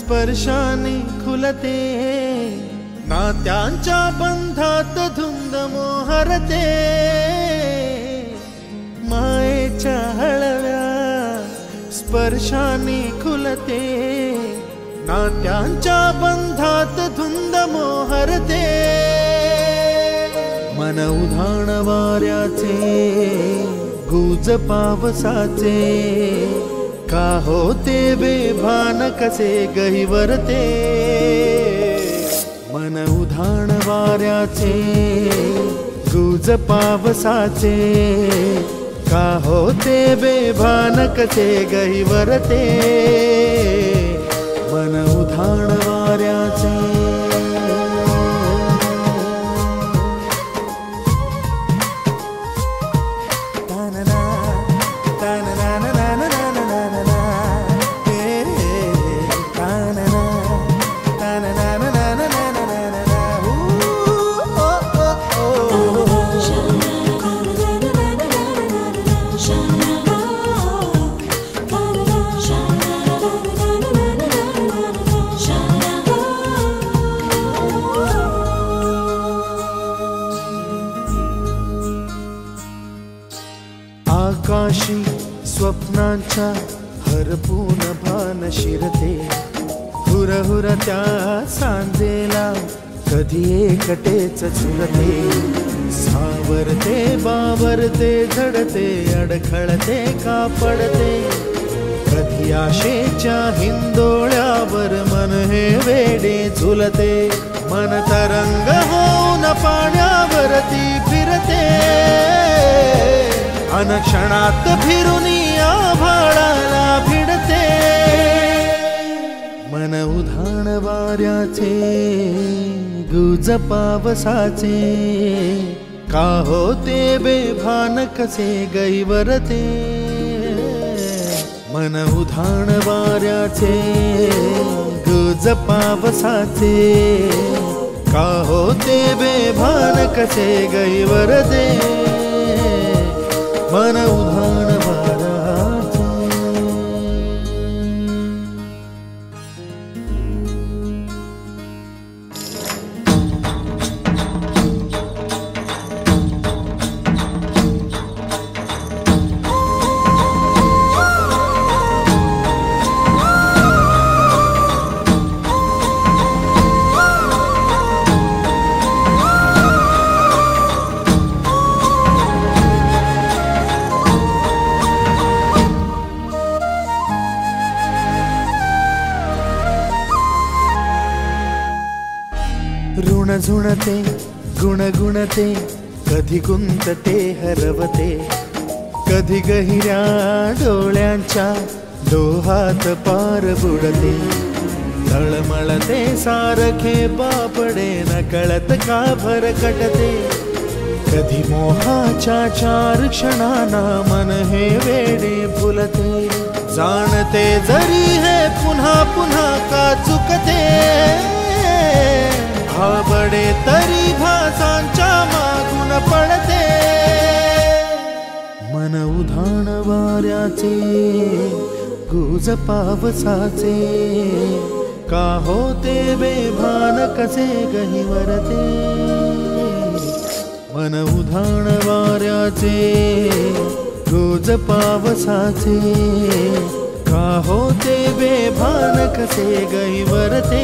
स्पर्शाने खुलते, नात्यांच्या बंधात धुंद मोहरते, मायेच्या हळव्या स्पर्शाने खुलते, नात्यांच्या बंधात धुंद मोहरते, मन उधाण वाऱ्याचे गुज पावसाचे, का होते बेभान कसे गहिवरते, मन उधाण वाऱ्याचे गुज पावसाचे, का होते बेभान कसे गहिवरते, मन उधाण वाऱ्याचे। आकाशी स्वप्नांच्या हरपून भान शिरते, हुरहुर त्या सांजेला कधी एकटेच झुलते, सावरते बावरते झडते अडखळते का पडते, कधी आशेच्या हिंदोळ्यावर मन हे वेडे झुलते, मन तरंग होऊन पाण्यावरती फिरते, अनक्षणात फिरून आभाळाला भिडते, मन उधाण वाऱ्याचे गुज पावसाचे, का होते बेभान कसे गहिवरते, मन उधाण वाऱ्याचे गुज पावसाचे, का होते बेभान कसे गहिवरते, मन उधाण वाऱ्याचे। ऋण झुणते गुणगुणते, कधी गुंतते हरवते, कधी गहिऱ्या डोळ्यांच्या डोहात पार बुडते, तळमळते सारखे बापडे नकळत का भरकटते, कधी मोहाच्या चार क्षणांना मन हे वेडे फुलते, जाणते जरी हे पुन्हा पुन्हा का चुकते, भाबडे तरी भासांच्या मागून पडते, मन उधाण वाऱ्याचे गुज पावसाचे, का होते बेभान कसे गहिवरते, मन उधाण वाऱ्याचे गुज पावसाचे, का होते बेभान कसे गहिवरते।